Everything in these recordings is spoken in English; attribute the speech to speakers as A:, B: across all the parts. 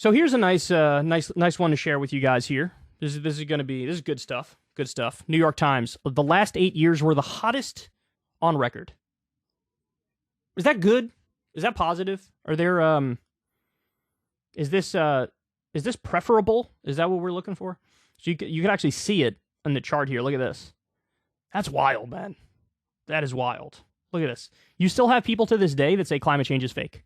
A: So here's a nice one to share with you guys here. This is good stuff. Good stuff. New York Times. The last 8 years were the hottest on record. Is that good? Is that positive? Are there is this preferable? Is that what we're looking for? So you can actually see it in the chart here. Look at this. That's wild, man. That is wild. Look at this. You still have people to this day that say climate change is fake.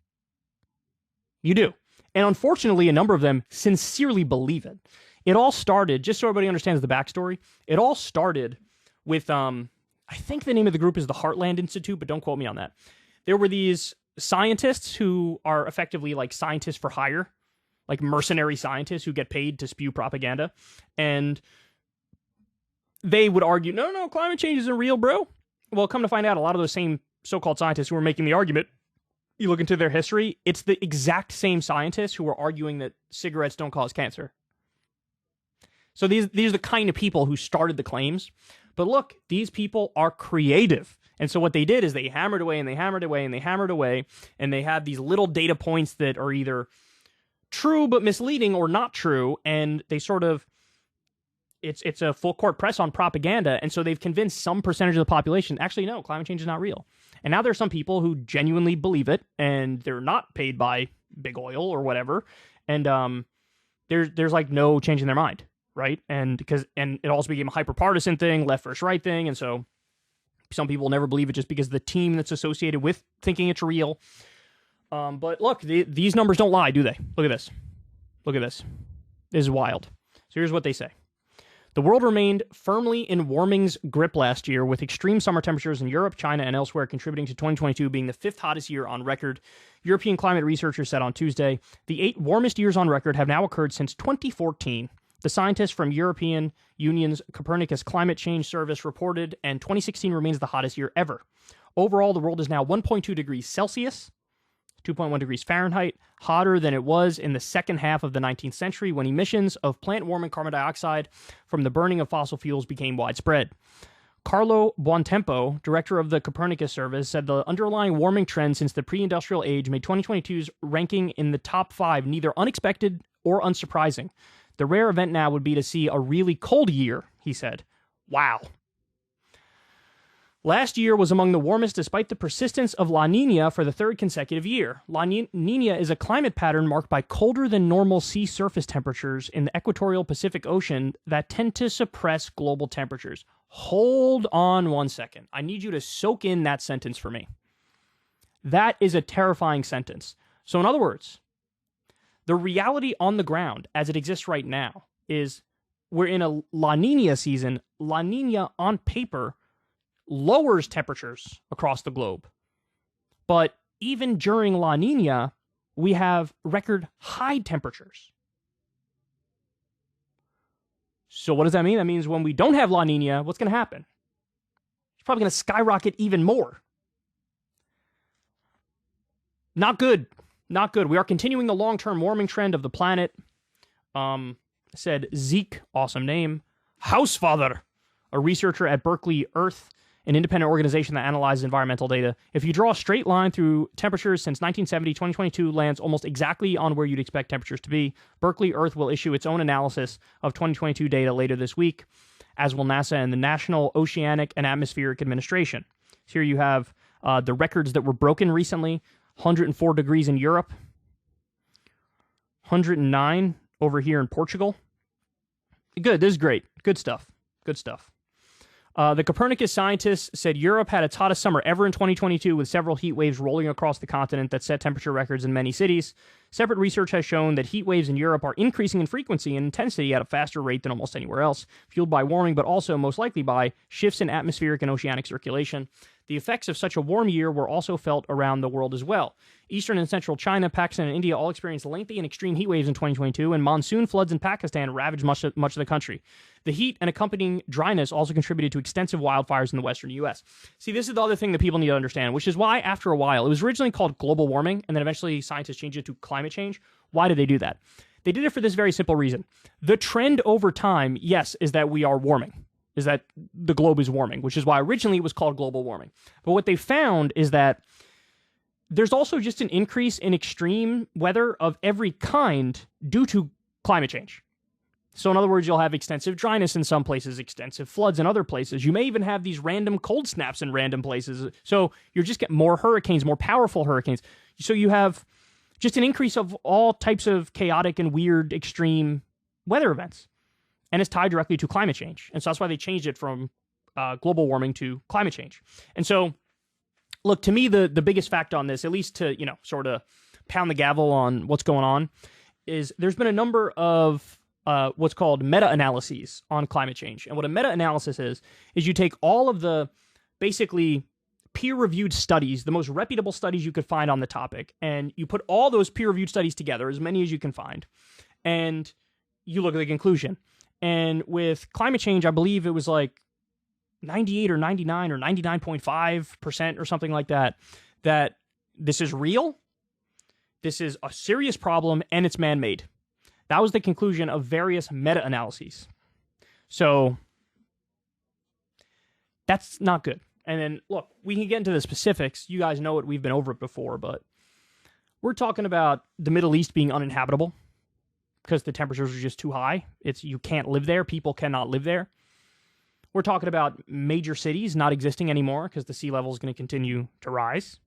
A: You do. And unfortunately, a number of them sincerely believe it. It all started, just so everybody understands the backstory, it all started with, I think the name of the group is the Heartland Institute, but don't quote me on that. There were these scientists who are effectively like scientists for hire, like mercenary scientists who get paid to spew propaganda. And they would argue, no, climate change isn't real, bro. Well, come to find out, a lot of those same so-called scientists who were making the argument, you look into their history, it's the exact same scientists who were arguing that cigarettes don't cause cancer. So these are the kind of people who started the claims. But look, these people are creative. And so what they did is they hammered away and they hammered away and they hammered away, and they had these little data points that are either true but misleading or not true, and they sort of, it's a full court press on propaganda, and so they've convinced some percentage of the population, actually, no, climate change is not real. And now there's some people who genuinely believe it, and they're not paid by big oil or whatever, and there's like no change in their mind, right? And it also became a hyper-partisan thing, left versus right thing, and so some people will never believe it just because the team that's associated with thinking it's real. But look, these numbers don't lie, do they? Look at this. Look at this. This is wild. So here's what they say. The world remained firmly in warming's grip last year, with extreme summer temperatures in Europe, China, and elsewhere contributing to 2022 being the fifth hottest year on record. European climate researchers said on Tuesday, the 8 warmest years on record have now occurred since 2014. The scientists from European Union's Copernicus Climate Change Service reported, and 2016 remains the hottest year ever. Overall, the world is now 1.2 degrees Celsius, 2.1 degrees Fahrenheit, hotter than it was in the second half of the 19th century when emissions of plant-warming carbon dioxide from the burning of fossil fuels became widespread. Carlo Buontempo, director of the Copernicus service, said the underlying warming trend since the pre-industrial age made 2022's ranking in the top 5 neither unexpected or unsurprising. The rare event now would be to see a really cold year, he said. Wow. Last year was among the warmest despite the persistence of La Niña for the third consecutive year. La Niña is a climate pattern marked by colder than normal sea surface temperatures in the equatorial Pacific Ocean that tend to suppress global temperatures. Hold on one second. I need you to soak in that sentence for me. That is a terrifying sentence. So in other words, the reality on the ground as it exists right now is we're in a La Niña season. La Niña on paper lowers temperatures across the globe. But even during La Niña, we have record high temperatures. So what does that mean? That means when we don't have La Niña, what's going to happen? It's probably going to skyrocket even more. Not good. Not good. We are continuing the long-term warming trend of the planet. Said Zeke, awesome name, Hausfather, a researcher at Berkeley Earth, an independent organization that analyzes environmental data. If you draw a straight line through temperatures since 1970, 2022 lands almost exactly on where you'd expect temperatures to be. Berkeley Earth will issue its own analysis of 2022 data later this week, as will NASA and the National Oceanic and Atmospheric Administration. So here you have the records that were broken recently. 104 degrees in Europe. 109 over here in Portugal. Good, this is great. Good stuff. Good stuff. The Copernicus scientists said Europe had its hottest summer ever in 2022, with several heat waves rolling across the continent that set temperature records in many cities. Separate research has shown that heat waves in Europe are increasing in frequency and intensity at a faster rate than almost anywhere else, fueled by warming, but also most likely by shifts in atmospheric and oceanic circulation. The effects of such a warm year were also felt around the world as well. Eastern and central China, Pakistan, and India all experienced lengthy and extreme heat waves in 2022, and monsoon floods in Pakistan ravaged much of the country. The heat and accompanying dryness also contributed to extensive wildfires in the western U.S. See, this is the other thing that people need to understand, which is why, after a while, it was originally called global warming, and then eventually scientists changed it to climate change. Why did they do that? They did it for this very simple reason. The trend over time, yes, is that we are warming, is that the globe is warming, which is why originally it was called global warming. But what they found is that there's also just an increase in extreme weather of every kind due to climate change. So in other words, you'll have extensive dryness in some places, extensive floods in other places. You may even have these random cold snaps in random places. So you're just getting more hurricanes, more powerful hurricanes. So you have just an increase of all types of chaotic and weird extreme weather events. And it's tied directly to climate change. And so that's why they changed it from global warming to climate change. And so, look, to me, the biggest fact on this, at least to, sort of pound the gavel on what's going on, is there's been a number of what's called meta-analyses on climate change. And what a meta-analysis is you take all of the basically peer-reviewed studies, the most reputable studies you could find on the topic, and you put all those peer-reviewed studies together, as many as you can find, and you look at the conclusion. And with climate change, I believe it was like 98 or 99 or 99.5% or something like that, that this is real, this is a serious problem, and it's man-made. That was the conclusion of various meta-analyses. So that's not good. And then, look, we can get into the specifics. You guys know it. We've been over it before, but we're talking about the Middle East being uninhabitable because the temperatures are just too high. You can't live there. People cannot live there. We're talking about major cities not existing anymore because the sea level is going to continue to rise.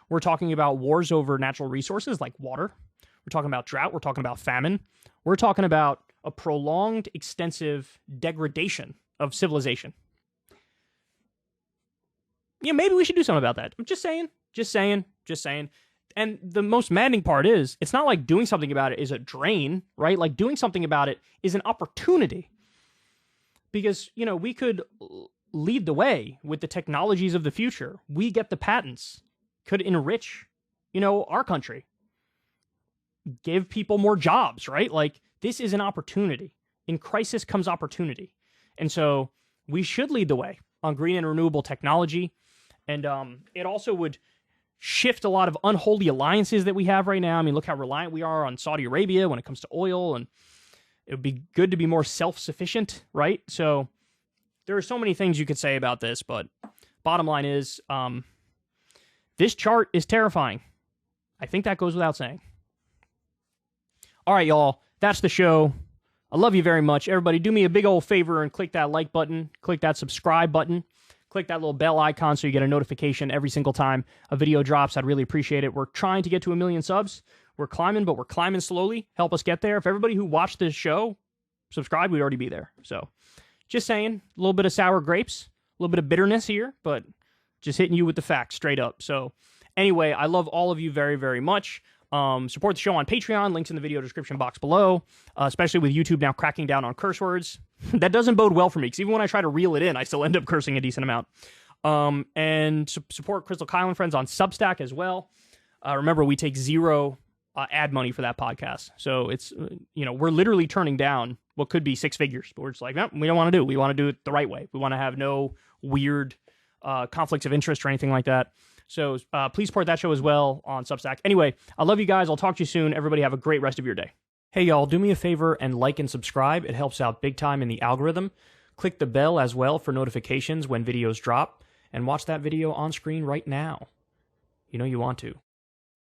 A: We're talking about wars over natural resources like water. We're talking about drought. We're talking about famine. We're talking about a prolonged, extensive degradation of civilization. Maybe we should do something about that. I'm just saying. And the most maddening part is, it's not like doing something about it is a drain, right? Like doing something about it is an opportunity. Because, we could lead the way with the technologies of the future. We get the patents, could enrich, our country. Give people more jobs, right? Like, this is an opportunity. In crisis comes opportunity. And so we should lead the way on green and renewable technology. And it also would shift a lot of unholy alliances that we have right now. I mean, look how reliant we are on Saudi Arabia when it comes to oil, and it would be good to be more self-sufficient, right? So there are so many things you could say about this, but bottom line is, this chart is terrifying. I think that goes without saying. All right, y'all, that's the show. I love you very much. Everybody, do me a big old favor and click that like button, click that subscribe button, click that little bell icon so you get a notification every single time a video drops. I'd really appreciate it. We're trying to get to 1 million subs. We're climbing, but we're climbing slowly. Help us get there. If everybody who watched this show subscribed, we'd already be there. So just saying, a little bit of sour grapes, a little bit of bitterness here, but just hitting you with the facts straight up. So anyway, I love all of you very, very much. Support the show on Patreon, links in the video description box below, especially with YouTube now cracking down on curse words. That doesn't bode well for me, because even when I try to reel it in, I still end up cursing a decent amount. And support Crystal Kyle and Friends on Substack as well. Remember, we take zero ad money for that podcast. So it's, we're literally turning down what could be 6 figures, but we're just like, no, we don't want to do it. We want to do it the right way. We want to have no weird conflicts of interest or anything like that. So please support that show as well on Substack. Anyway, I love you guys. I'll talk to you soon. Everybody have a great rest of your day. Hey, y'all, do me a favor and like and subscribe. It helps out big time in the algorithm. Click the bell as well for notifications when videos drop, and watch that video on screen right now. You know you want to.